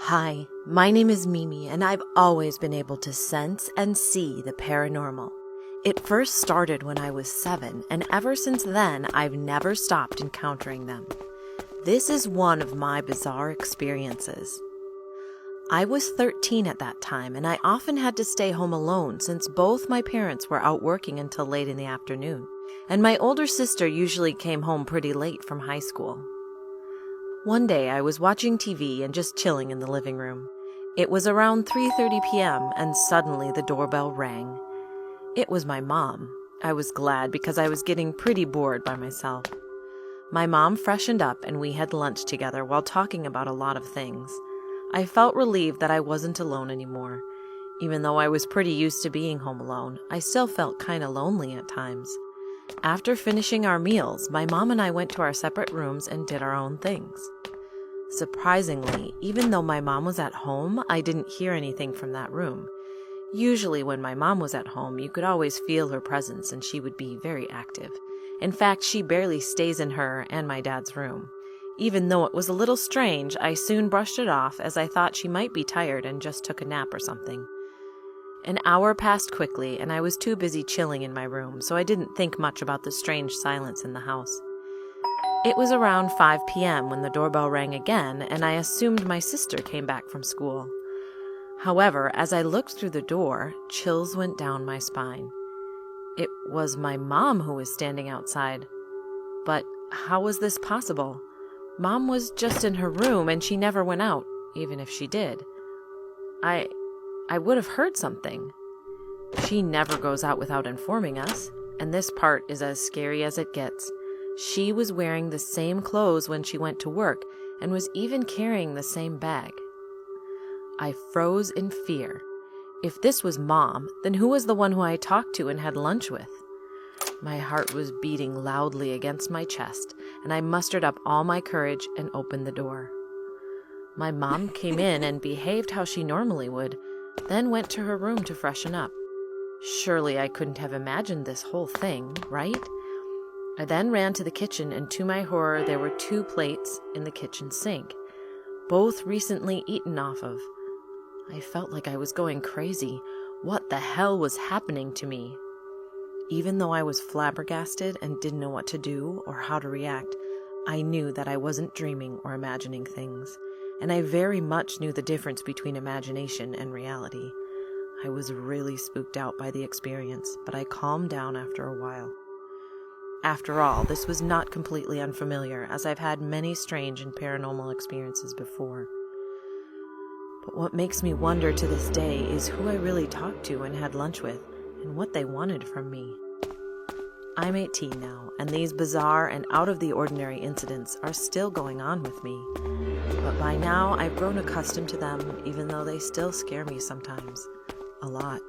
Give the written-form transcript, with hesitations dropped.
Hi, my name is Mimi, and I've always been able to sense and see the paranormal. It first started when I was 7, and ever since then, I've never stopped encountering them. This is one of my bizarre experiences. I was 13 at that time, and I often had to stay home alone since both my parents were out working until late in the afternoon, and my older sister usually came home pretty late from high school. One day I was watching TV and just chilling in the living room. It was around 3:30 p.m. and suddenly the doorbell rang. It was my mom. I was glad because I was getting pretty bored by myself. My mom freshened up and we had lunch together while talking about a lot of things. I felt relieved that I wasn't alone anymore. Even though I was pretty used to being home alone, I still felt kinda lonely at times. After finishing our meals, my mom and I went to our separate rooms and did our own things. Surprisingly, even though my mom was at home, I didn't hear anything from that room. Usually when my mom was at home, you could always feel her presence and she would be very active. In fact, she barely stays in her and my dad's room. Even though it was a little strange, I soon brushed it off as I thought she might be tired and just took a nap or something. An hour passed quickly and I was too busy chilling in my room, so I didn't think much about the strange silence in the house. It was around 5 p.m. when the doorbell rang again, and I assumed my sister came back from school. However, as I looked through the door, chills went down my spine. It was my mom who was standing outside. But how was this possible? Mom was just in her room and she never went out, even if she did. I would have heard something. She never goes out without informing us, and this part is as scary as it gets. She was wearing the same clothes when she went to work and was even carrying the same bag. I froze in fear. If this was Mom, then who was the one who I talked to and had lunch with? My heart was beating loudly against my chest, and I mustered up all my courage and opened the door. My mom came in and behaved how she normally would, then went to her room to freshen up. Surely I couldn't have imagined this whole thing, right? I then ran to the kitchen, and to my horror, there were 2 plates in the kitchen sink, both recently eaten off of. I felt like I was going crazy. What the hell was happening to me? Even though I was flabbergasted and didn't know what to do or how to react, I knew that I wasn't dreaming or imagining things, and I very much knew the difference between imagination and reality. I was really spooked out by the experience, but I calmed down after a while. After all, this was not completely unfamiliar, as I've had many strange and paranormal experiences before. But what makes me wonder to this day is who I really talked to and had lunch with, and what they wanted from me. I'm 18 now, and these bizarre and out-of-the-ordinary incidents are still going on with me. But by now, I've grown accustomed to them, even though they still scare me sometimes. A lot.